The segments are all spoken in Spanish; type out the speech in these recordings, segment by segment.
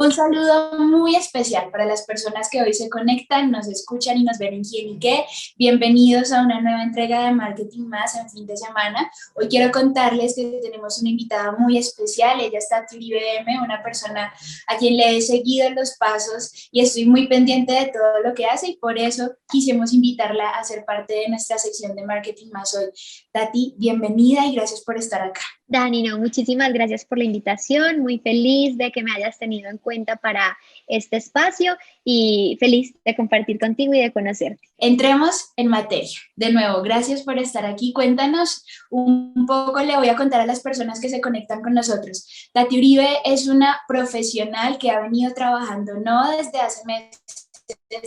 Un saludo muy especial para las personas que hoy se conectan, nos escuchan y nos ven en Quién y Qué. Bienvenidos a una nueva entrega de Marketing Más en fin de semana. Hoy quiero contarles que tenemos una invitada muy especial. Ella es Tati Uribe M, una persona a quien le he seguido los pasos y estoy muy pendiente de todo lo que hace y por eso quisimos invitarla a ser parte de nuestra sección de Marketing Más hoy. Tati, bienvenida y gracias por estar acá. Dani, no, muchísimas gracias por la invitación, muy feliz de que me hayas tenido en cuenta para este espacio y feliz de compartir contigo y de conocerte. Entremos en materia. De nuevo, gracias por estar aquí. Cuéntanos un poco, le voy a contar a las personas que se conectan con nosotros. Tati Uribe es una profesional que ha venido trabajando no desde hace meses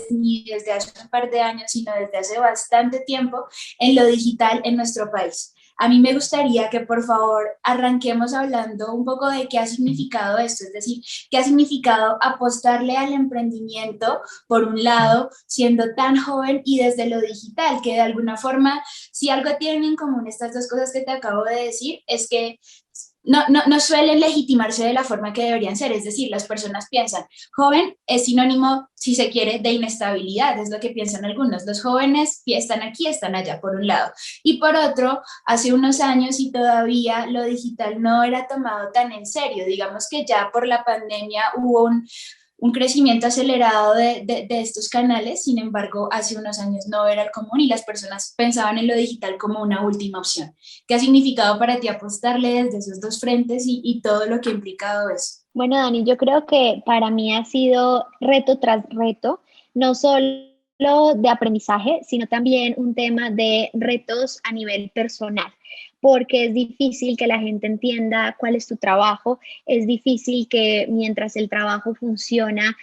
ni desde hace un par de años, sino desde hace bastante tiempo en lo digital en nuestro país. A mí me gustaría que por favor arranquemos hablando un poco de qué ha significado esto, es decir, qué ha significado apostarle al emprendimiento, por un lado, siendo tan joven y desde lo digital, que de alguna forma, si algo tienen en común estas dos cosas que te acabo de decir, es que no suelen legitimarse de la forma que deberían ser, es decir, las personas piensan, joven es sinónimo, si se quiere, de inestabilidad, es lo que piensan algunos, los jóvenes están aquí, están allá, por un lado, y por otro, hace unos años y todavía lo digital no era tomado tan en serio, digamos que ya por la pandemia hubo un crecimiento acelerado de estos canales, sin embargo, hace unos años no era el común y las personas pensaban en lo digital como una última opción. ¿Qué ha significado para ti apostarle desde esos dos frentes y todo lo que ha implicado eso? Bueno, Dani, yo creo que para mí ha sido reto tras reto, no solo de aprendizaje, sino también un tema de retos a nivel personal, porque es difícil que la gente entienda cuál es tu trabajo, es difícil que mientras el trabajo funciona,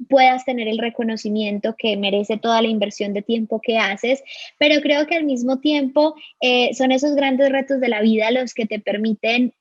puedas tener el reconocimiento que merece toda la inversión de tiempo que haces, pero creo que al mismo tiempo son esos grandes retos de la vida los que te permiten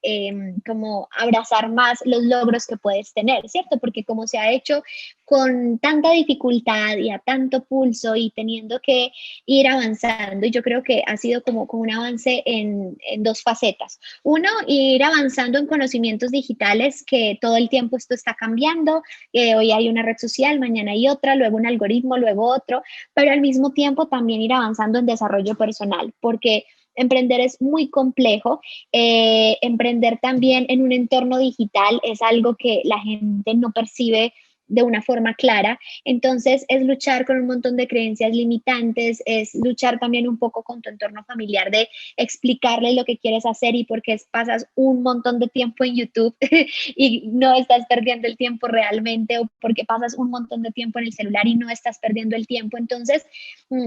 como abrazar más los logros que puedes tener, ¿cierto? Porque como se ha hecho con tanta dificultad y a tanto pulso y teniendo que ir avanzando, y yo creo que ha sido como un avance en dos facetas. Uno, ir avanzando en conocimientos digitales, que todo el tiempo esto está cambiando, hoy hay una red social, mañana hay otra, luego un algoritmo, luego otro, pero al mismo tiempo también ir avanzando en desarrollo personal, porque emprender es muy complejo. Emprender también en un entorno digital es algo que la gente no percibe de una forma clara. Entonces, es luchar con un montón de creencias limitantes, es luchar también un poco con tu entorno familiar, de explicarle lo que quieres hacer y por qué pasas un montón de tiempo en YouTube y no estás perdiendo el tiempo realmente, o porque pasas un montón de tiempo en el celular y no estás perdiendo el tiempo. Entonces,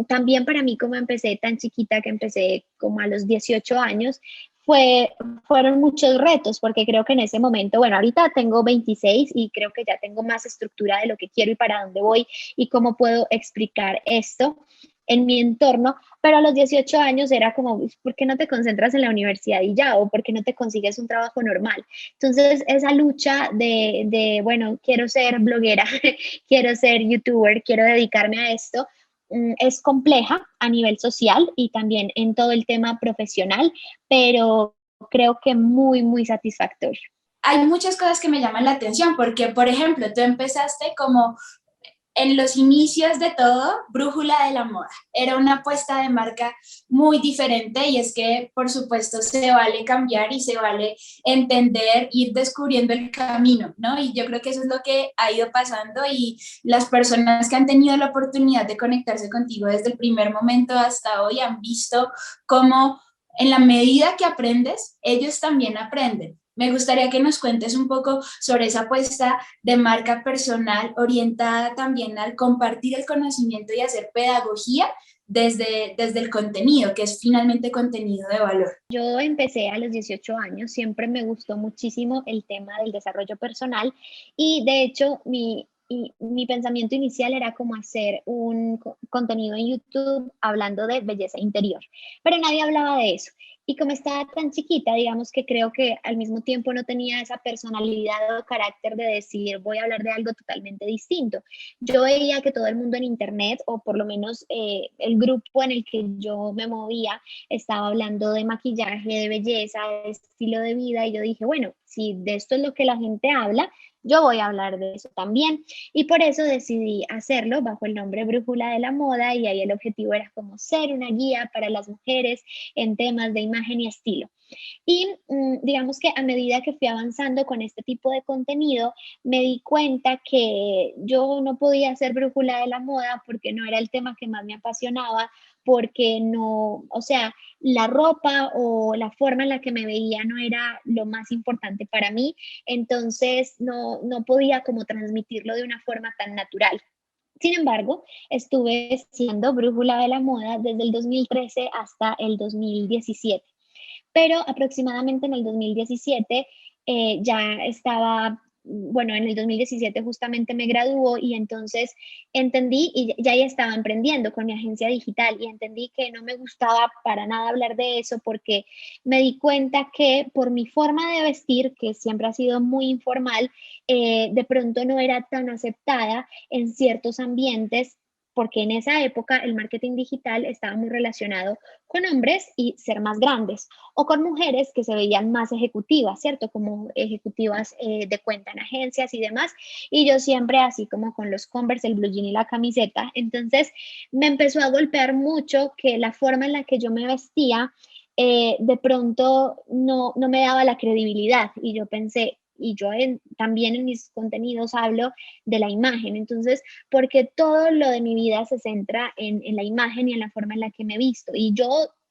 también para mí, como empecé tan chiquita, que empecé como a los 18 años, fue, fueron muchos retos, porque creo que en ese momento, bueno, ahorita tengo 26 y creo que ya tengo más estructura de lo que quiero y para dónde voy y cómo puedo explicar esto en mi entorno, pero a los 18 años era como, ¿por qué no te concentras en la universidad y ya? ¿O por qué no te consigues un trabajo normal? Entonces, esa lucha bueno, quiero ser bloguera, quiero ser youtuber, quiero dedicarme a esto, es compleja a nivel social y también en todo el tema profesional, pero creo que muy, muy satisfactorio. Hay muchas cosas que me llaman la atención porque, por ejemplo, tú empezaste como en los inicios de todo, Brújula de la Moda. Era una apuesta de marca muy diferente y es que, por supuesto, se vale cambiar y se vale entender, ir descubriendo el camino, ¿no? Y yo creo que eso es lo que ha ido pasando y las personas que han tenido la oportunidad de conectarse contigo desde el primer momento hasta hoy han visto cómo en la medida que aprendes, ellos también aprenden. Me gustaría que nos cuentes un poco sobre esa apuesta de marca personal orientada también al compartir el conocimiento y hacer pedagogía desde el contenido, que es finalmente contenido de valor. Yo empecé a los 18 años, siempre me gustó muchísimo el tema del desarrollo personal y de hecho mi pensamiento inicial era como hacer un contenido en YouTube hablando de belleza interior, pero nadie hablaba de eso. Y como estaba tan chiquita, digamos que creo que al mismo tiempo no tenía esa personalidad o carácter de decir voy a hablar de algo totalmente distinto. Yo veía que todo el mundo en internet, o por lo menos el grupo en el que yo me movía, estaba hablando de maquillaje, de belleza, de estilo de vida, y yo dije, bueno, si de esto es lo que la gente habla, yo voy a hablar de eso también. Y por eso decidí hacerlo bajo el nombre Brújula de la Moda, y ahí el objetivo era como ser una guía para las mujeres en temas de imagen y estilo. Y digamos que a medida que fui avanzando con este tipo de contenido, me di cuenta que yo no podía ser brújula de la moda porque no era el tema que más me apasionaba, porque no, o sea, la ropa o la forma en la que me veía no era lo más importante para mí, entonces no podía como transmitirlo de una forma tan natural. Sin embargo, estuve siendo brújula de la moda desde el 2013 hasta el 2017, pero aproximadamente en el 2017 ya estaba, bueno, en el 2017 justamente me graduó y entonces entendí y ya estaba emprendiendo con mi agencia digital y entendí que no me gustaba para nada hablar de eso porque me di cuenta que por mi forma de vestir, que siempre ha sido muy informal, de pronto no era tan aceptada en ciertos ambientes porque en esa época el marketing digital estaba muy relacionado con hombres y ser más grandes, o con mujeres que se veían más ejecutivas, ¿cierto? Como ejecutivas de cuenta en agencias y demás. Y yo siempre así como con los Converse, el blue jean y la camiseta. Entonces me empezó a golpear mucho que la forma en la que yo me vestía de pronto no me daba la credibilidad. Y yo pensé, y yo también en mis contenidos hablo de la imagen. Entonces, porque todo lo de mi vida se centra en la imagen y en la forma en la que me he visto. Y yo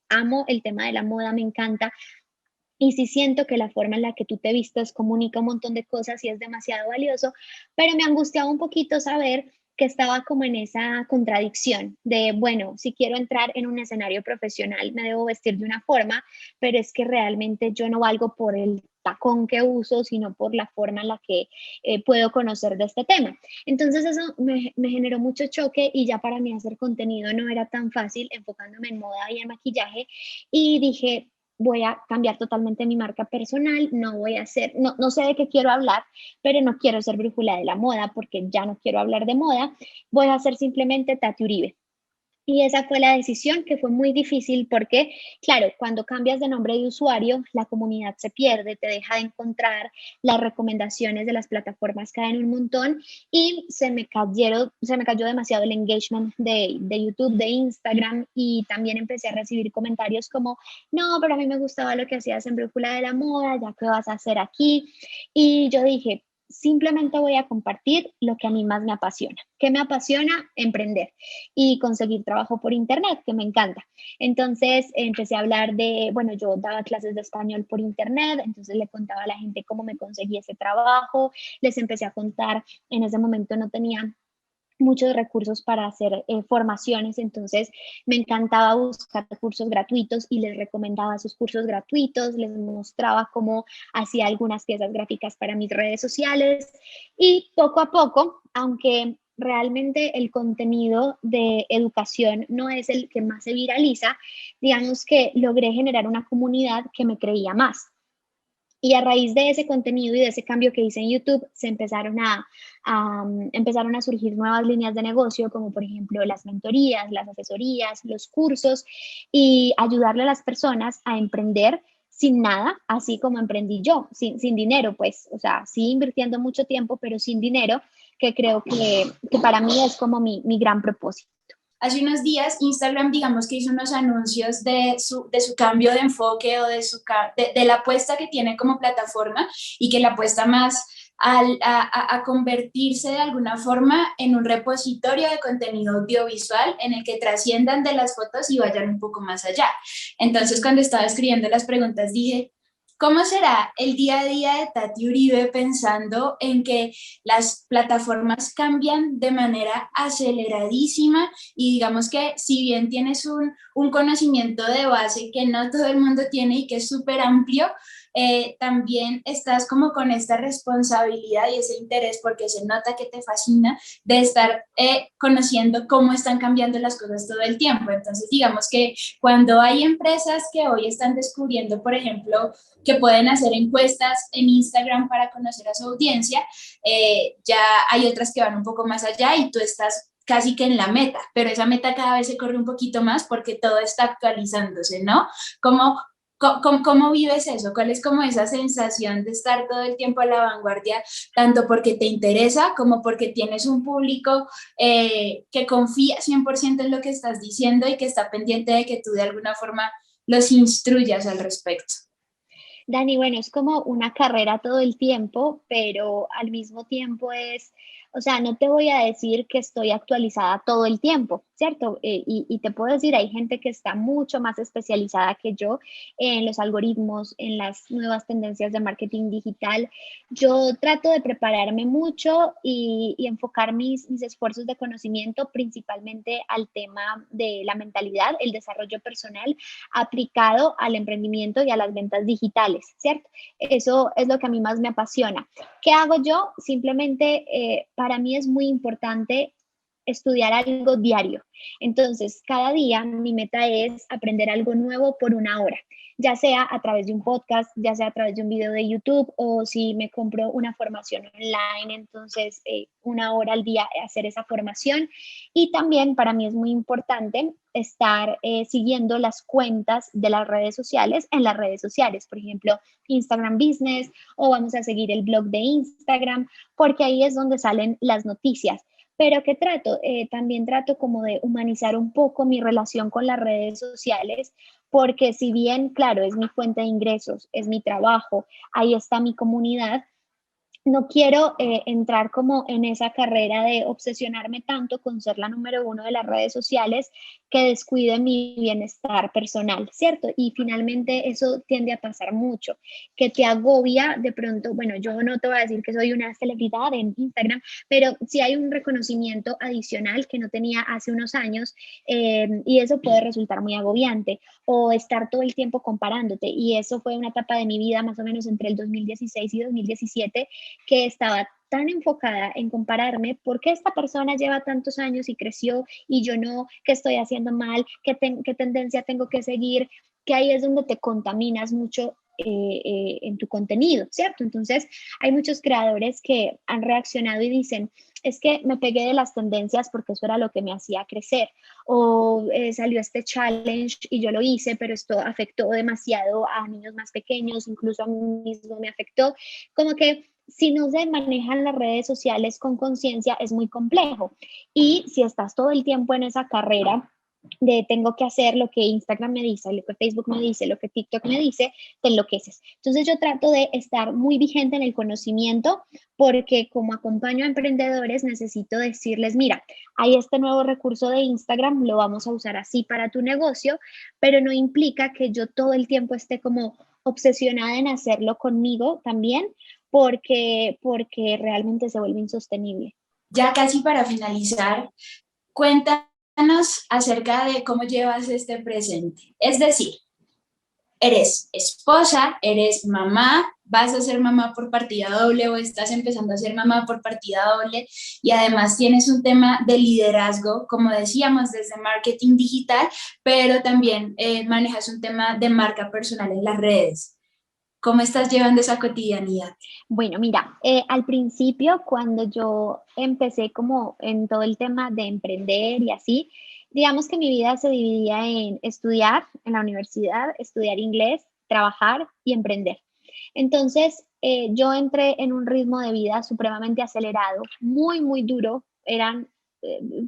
amo el tema de la moda, me encanta. Y sí siento que la forma en la que tú te vistes comunica un montón de cosas y es demasiado valioso, pero me angustiaba un poquito saber que estaba como en esa contradicción de, bueno, si quiero entrar en un escenario profesional, me debo vestir de una forma, pero es que realmente yo no valgo por el tacón que uso, sino por la forma en la que puedo conocer de este tema. Entonces eso me generó mucho choque y ya para mí hacer contenido no era tan fácil enfocándome en moda y en maquillaje y dije, voy a cambiar totalmente mi marca personal, no voy a hacer, no sé de qué quiero hablar, pero no quiero ser brújula de la moda porque ya no quiero hablar de moda, voy a hacer simplemente Tati Uribe. Y esa fue la decisión que fue muy difícil porque, claro, cuando cambias de nombre de usuario, la comunidad se pierde, te deja de encontrar, las recomendaciones de las plataformas caen un montón y se me cayó demasiado el engagement de YouTube, de Instagram y también empecé a recibir comentarios como, no, pero a mí me gustaba lo que hacías en Brújula de la Moda, ya que vas a hacer aquí. Y yo dije, simplemente voy a compartir lo que a mí más me apasiona. ¿Qué me apasiona? Emprender y conseguir trabajo por internet, que me encanta. Entonces empecé a hablar de, bueno, yo daba clases de español por internet, entonces le contaba a la gente cómo me conseguí ese trabajo, les empecé a contar, en ese momento no tenía muchos recursos para hacer formaciones, entonces me encantaba buscar cursos gratuitos y les recomendaba esos cursos gratuitos, les mostraba cómo hacía algunas piezas gráficas para mis redes sociales y poco a poco, aunque realmente el contenido de educación no es el que más se viraliza, digamos que logré generar una comunidad que me creía más. Y a raíz de ese contenido y de ese cambio que hice en YouTube, empezaron a surgir nuevas líneas de negocio, como por ejemplo las mentorías, las asesorías, los cursos y ayudarle a las personas a emprender sin nada, así como emprendí yo, sin dinero, pues, o sea, sí invirtiendo mucho tiempo, pero sin dinero, que creo que para mí es como mi gran propósito. Hace unos días Instagram, digamos que hizo unos anuncios de su cambio de enfoque o de la apuesta que tiene como plataforma y que la apuesta más a convertirse de alguna forma en un repositorio de contenido audiovisual en el que trasciendan de las fotos y vayan un poco más allá. Entonces, cuando estaba escribiendo las preguntas, dije, ¿cómo será el día a día de Tati Uribe pensando en que las plataformas cambian de manera aceleradísima y digamos que si bien tienes un conocimiento de base que no todo el mundo tiene y que es súper amplio, también estás como con esta responsabilidad y ese interés porque se nota que te fascina de estar conociendo cómo están cambiando las cosas todo el tiempo. Entonces, digamos que cuando hay empresas que hoy están descubriendo, por ejemplo, que pueden hacer encuestas en Instagram para conocer a su audiencia, ya hay otras que van un poco más allá y tú estás casi que en la meta, pero esa meta cada vez se corre un poquito más porque todo está actualizándose, ¿no? ¿Cómo ¿Cómo vives eso? ¿Cuál es como esa sensación de estar todo el tiempo a la vanguardia, tanto porque te interesa como porque tienes un público que confía 100% en lo que estás diciendo y que está pendiente de que tú de alguna forma los instruyas al respecto? Dani, bueno, es como una carrera todo el tiempo, pero al mismo tiempo es, o sea, no te voy a decir que estoy actualizada todo el tiempo, ¿cierto? Y te puedo decir, hay gente que está mucho más especializada que yo en los algoritmos, en las nuevas tendencias de marketing digital. Yo trato de prepararme mucho y enfocar mis esfuerzos de conocimiento principalmente al tema de la mentalidad, el desarrollo personal aplicado al emprendimiento y a las ventas digitales, ¿cierto? Eso es lo que a mí más me apasiona. ¿Qué hago yo? Simplemente para mí es muy importante estudiar algo diario. Entonces, cada día mi meta es aprender algo nuevo por una hora, ya sea a través de un podcast, ya sea a través de un video de YouTube o si me compro una formación online, entonces una hora al día hacer esa formación. Y también para mí es muy importante estar siguiendo las cuentas de las redes sociales en las redes sociales, por ejemplo, Instagram Business o vamos a seguir el blog de Instagram, porque ahí es donde salen las noticias. Pero ¿qué trato? También trato como de humanizar un poco mi relación con las redes sociales, porque si bien, claro, es mi fuente de ingresos, es mi trabajo, ahí está mi comunidad, no quiero entrar como en esa carrera de obsesionarme tanto con ser la número uno de las redes sociales que descuide mi bienestar personal, ¿cierto? Y finalmente eso tiende a pasar mucho, que te agobia de pronto, bueno, yo no te voy a decir que soy una celebridad en Instagram, pero sí hay un reconocimiento adicional que no tenía hace unos años y eso puede resultar muy agobiante o estar todo el tiempo comparándote y eso fue una etapa de mi vida más o menos entre el 2016 y 2017 que estaba tan enfocada en compararme, ¿por qué esta persona lleva tantos años y creció y yo no? ¿Qué estoy haciendo mal? ¿Qué tendencia tengo que seguir? Que ahí es donde te contaminas mucho en tu contenido, ¿cierto? Entonces, hay muchos creadores que han reaccionado y dicen, es que me pegué de las tendencias porque eso era lo que me hacía crecer, o salió este challenge y yo lo hice, pero esto afectó demasiado a niños más pequeños, incluso a mí mismo me afectó, como que si no se manejan las redes sociales con conciencia es muy complejo. Y si estás todo el tiempo en esa carrera de tengo que hacer lo que Instagram me dice, lo que Facebook me dice, lo que TikTok me dice, te enloqueces. Entonces yo trato de estar muy vigente en el conocimiento porque como acompaño a emprendedores necesito decirles, mira, hay este nuevo recurso de Instagram, lo vamos a usar así para tu negocio, pero no implica que yo todo el tiempo esté como obsesionada en hacerlo conmigo también, porque realmente se vuelve insostenible. Ya casi para finalizar, cuéntanos acerca de cómo llevas este presente. Es decir, eres esposa, eres mamá, vas a ser mamá por partida doble o estás empezando a ser mamá por partida doble y además tienes un tema de liderazgo, como decíamos, desde marketing digital, pero también manejas un tema de marca personal en las redes. ¿Cómo estás llevando esa cotidianidad? Bueno, mira, al principio cuando yo empecé como en todo el tema de emprender y así, digamos que mi vida se dividía en estudiar en la universidad, estudiar inglés, trabajar y emprender. Entonces, yo entré en un ritmo de vida supremamente acelerado, muy, muy duro.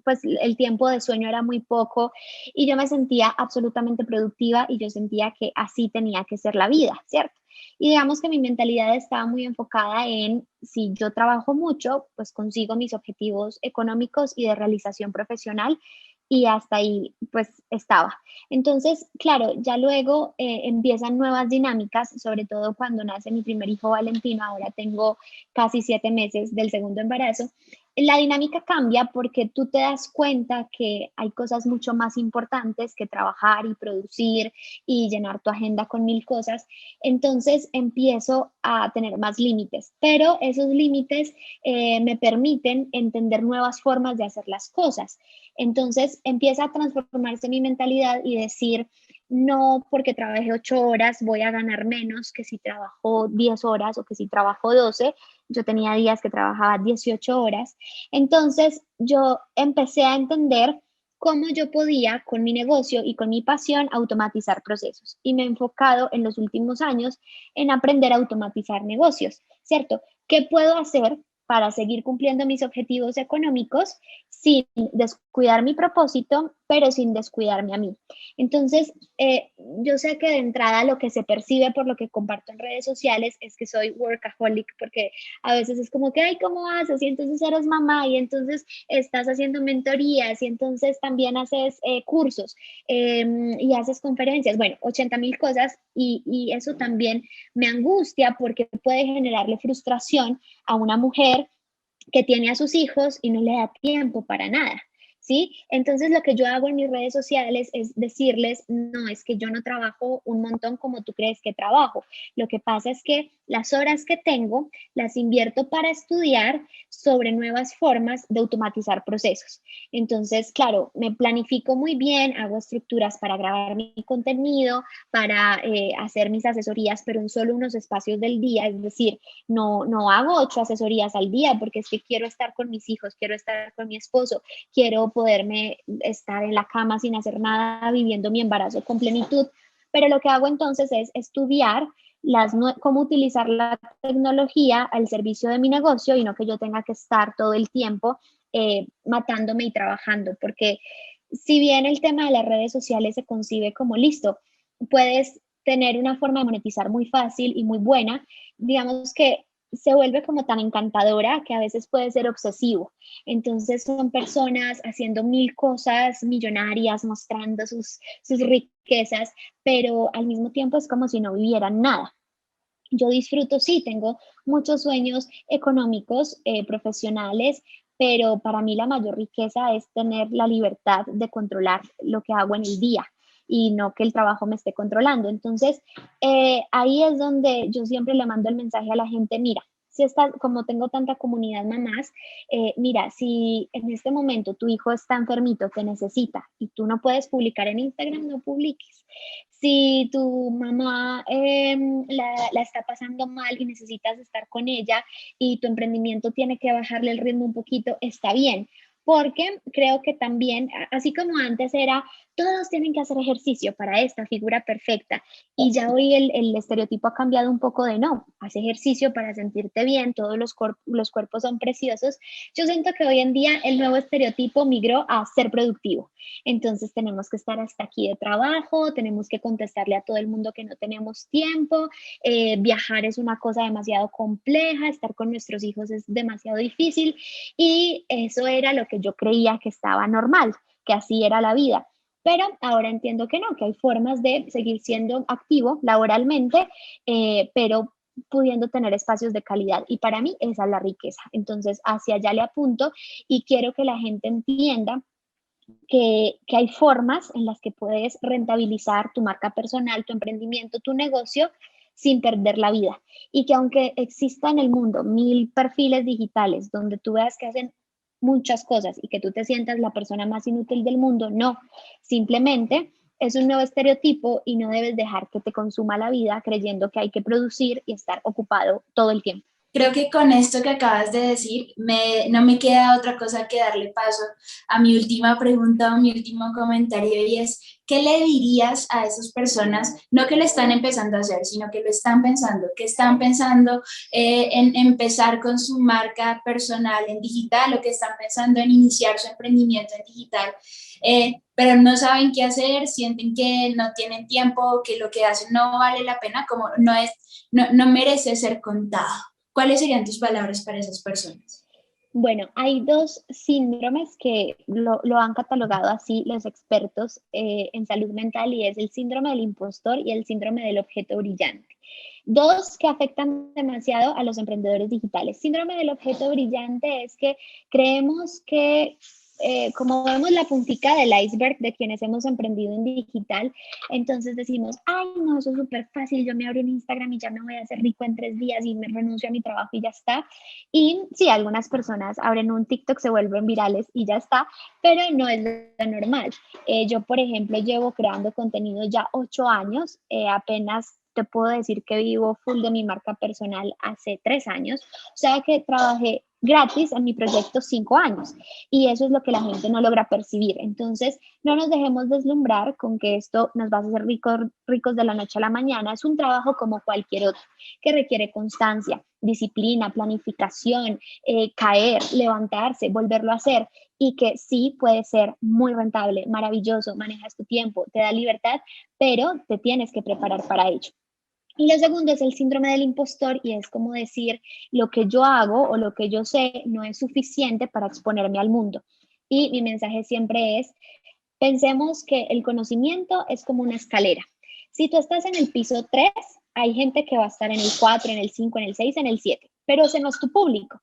Pues el tiempo de sueño era muy poco y yo me sentía absolutamente productiva y yo sentía que así tenía que ser la vida, ¿cierto? Y digamos que mi mentalidad estaba muy enfocada en si yo trabajo mucho, pues consigo mis objetivos económicos y de realización profesional y hasta ahí pues estaba. Entonces, claro, ya luego empiezan nuevas dinámicas, sobre todo cuando nace mi primer hijo Valentino, ahora tengo casi 7 meses del segundo embarazo. La dinámica cambia porque tú te das cuenta que hay cosas mucho más importantes que trabajar y producir y llenar tu agenda con mil cosas. Entonces empiezo a tener más límites, pero esos límites me permiten entender nuevas formas de hacer las cosas. Entonces empieza a transformarse mi mentalidad y decir, no porque trabajé 8 horas voy a ganar menos que si trabajo 10 horas o que si trabajo 12. Yo tenía días que trabajaba 18 horas. Entonces yo empecé a entender cómo yo podía con mi negocio y con mi pasión automatizar procesos. Y me he enfocado en los últimos años en aprender a automatizar negocios, ¿cierto? ¿Qué puedo hacer para seguir cumpliendo mis objetivos económicos sin descuidar mi propósito, pero sin descuidarme a mí? Entonces, yo sé que de entrada lo que se percibe por lo que comparto en redes sociales es que soy workaholic, porque a veces es como que, ay, ¿cómo haces? Y entonces eres mamá y entonces estás haciendo mentorías y entonces también haces cursos y haces conferencias, bueno, 80,000 cosas y eso también me angustia porque puede generarle frustración a una mujer que tiene a sus hijos y no le da tiempo para nada. ¿Sí? Entonces lo que yo hago en mis redes sociales es decirles, no, es que yo no trabajo un montón como tú crees que trabajo. Lo que pasa es que las horas que tengo las invierto para estudiar sobre nuevas formas de automatizar procesos. Entonces, claro, me planifico muy bien, hago estructuras para grabar mi contenido, para hacer mis asesorías, pero en solo unos espacios del día, es decir, no hago 8 asesorías al día porque es que quiero estar con mis hijos, quiero estar con mi esposo, quiero poderme estar en la cama sin hacer nada, viviendo mi embarazo con plenitud. Pero lo que hago entonces es estudiar cómo utilizar la tecnología al servicio de mi negocio y no que yo tenga que estar todo el tiempo matándome y trabajando, porque si bien el tema de las redes sociales se concibe como listo, puedes tener una forma de monetizar muy fácil y muy buena, digamos que se vuelve como tan encantadora que a veces puede ser obsesivo. Entonces son personas haciendo mil cosas millonarias, mostrando sus riquezas, pero al mismo tiempo es como si no vivieran nada. Yo disfruto, sí, tengo muchos sueños económicos, profesionales, pero para mí la mayor riqueza es tener la libertad de controlar lo que hago en el día y no que el trabajo me esté controlando. Entonces, ahí es donde yo siempre le mando el mensaje a la gente, mira, si está, como tengo tanta comunidad mamás, mira, si en este momento tu hijo está enfermito, te necesita y tú no puedes publicar en Instagram, no publiques. Si tu mamá la está pasando mal y necesitas estar con ella y tu emprendimiento tiene que bajarle el ritmo un poquito, está bien. Porque creo que también, así como antes era, todos tienen que hacer ejercicio para esta figura perfecta. Y ya hoy el estereotipo ha cambiado un poco de no, haz ejercicio para sentirte bien, todos los cuerpos son preciosos. Yo siento que hoy en día el nuevo estereotipo migró a ser productivo. Entonces tenemos que estar hasta aquí de trabajo, tenemos que contestarle a todo el mundo que no tenemos tiempo, viajar es una cosa demasiado compleja, estar con nuestros hijos es demasiado difícil y eso era lo que yo creía que estaba normal, que así era la vida. Pero ahora entiendo que no, que hay formas de seguir siendo activo laboralmente, pero pudiendo tener espacios de calidad. Y para mí esa es la riqueza. Entonces, hacia allá le apunto y quiero que la gente entienda que hay formas en las que puedes rentabilizar tu marca personal, tu emprendimiento, tu negocio sin perder la vida. Y que aunque exista en el mundo mil perfiles digitales donde tú veas que hacen muchas cosas y que tú te sientas la persona más inútil del mundo, no, simplemente es un nuevo estereotipo y no debes dejar que te consuma la vida creyendo que hay que producir y estar ocupado todo el tiempo. Creo que con esto que acabas de decir, no me queda otra cosa que darle paso a mi última pregunta o mi último comentario y es, ¿qué le dirías a esas personas, no que lo están empezando a hacer, sino que lo están pensando, que están pensando en empezar con su marca personal en digital o que están pensando en iniciar su emprendimiento en digital? Pero no saben qué hacer, sienten que no tienen tiempo, que lo que hacen no vale la pena, como no merece ser contado. ¿Cuáles serían tus palabras para esas personas? Bueno, hay dos síndromes que lo han catalogado así los expertos en salud mental y es el síndrome del impostor y el síndrome del objeto brillante. Dos que afectan demasiado a los emprendedores digitales. Síndrome del objeto brillante es que creemos que como vemos la puntica del iceberg de quienes hemos emprendido en digital, entonces decimos, ay, no, eso es súper fácil, yo me abro un Instagram y ya me voy a hacer rico en 3 días y me renuncio a mi trabajo y ya está. Y sí, algunas personas abren un TikTok, se vuelven virales y ya está, pero no es lo normal. Yo, por ejemplo, llevo creando contenido ya 8 años, apenas te puedo decir que vivo full de mi marca personal hace 3 años, o sea que trabajé gratis en mi proyecto 5 años y eso es lo que la gente no logra percibir. Entonces, no nos dejemos deslumbrar con que esto nos va a hacer ricos de la noche a la mañana. Es un trabajo como cualquier otro que requiere constancia, disciplina, planificación, caer, levantarse, volverlo a hacer y que sí puede ser muy rentable, maravilloso, manejas tu tiempo, te da libertad, pero te tienes que preparar para ello. Y lo segundo es el síndrome del impostor y es como decir, lo que yo hago o lo que yo sé no es suficiente para exponerme al mundo. Y mi mensaje siempre es, pensemos que el conocimiento es como una escalera. Si tú estás en el piso 3, hay gente que va a estar en el 4, en el 5, en el 6, en el 7, pero ese no es tu público.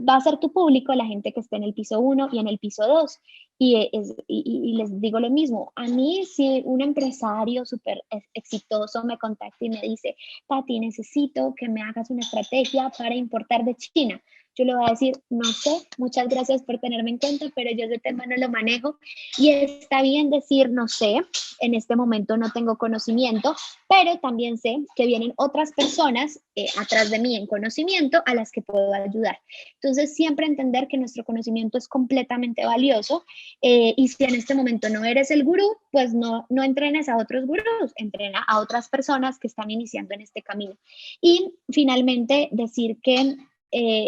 Va a ser tu público la gente que esté en el piso 1 y en el piso 2. Y les digo lo mismo, a mí si un empresario súper exitoso me contacta y me dice, Tati, necesito que me hagas una estrategia para importar de China. Yo le voy a decir, no sé, muchas gracias por tenerme en cuenta, pero yo ese tema no lo manejo. Y está bien decir, no sé, en este momento no tengo conocimiento, pero también sé que vienen otras personas atrás de mí en conocimiento a las que puedo ayudar. Entonces, siempre entender que nuestro conocimiento es completamente valioso y si en este momento no eres el gurú, pues no entrenes a otros gurús, entrena a otras personas que están iniciando en este camino. Y finalmente, decir que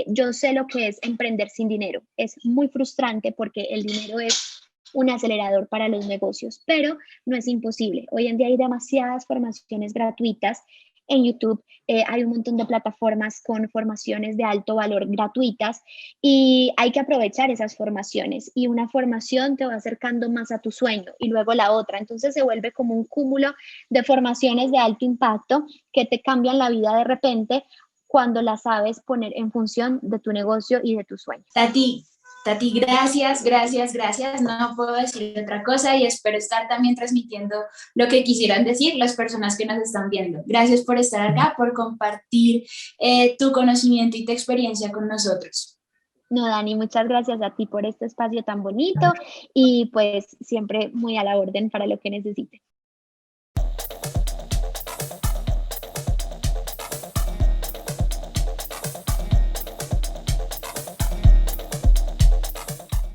yo sé lo que es emprender sin dinero. Es muy frustrante porque el dinero es un acelerador para los negocios, pero no es imposible. Hoy en día hay demasiadas formaciones gratuitas en YouTube, hay un montón de plataformas con formaciones de alto valor gratuitas y hay que aprovechar esas formaciones y una formación te va acercando más a tu sueño y luego la otra. Entonces se vuelve como un cúmulo de formaciones de alto impacto que te cambian la vida de repente cuando la sabes poner en función de tu negocio y de tus sueños. Tati, gracias, gracias, gracias. No puedo decir otra cosa y espero estar también transmitiendo lo que quisieran decir las personas que nos están viendo. Gracias por estar acá, por compartir tu conocimiento y tu experiencia con nosotros. No, Dani, muchas gracias a ti por este espacio tan bonito y pues siempre muy a la orden para lo que necesites.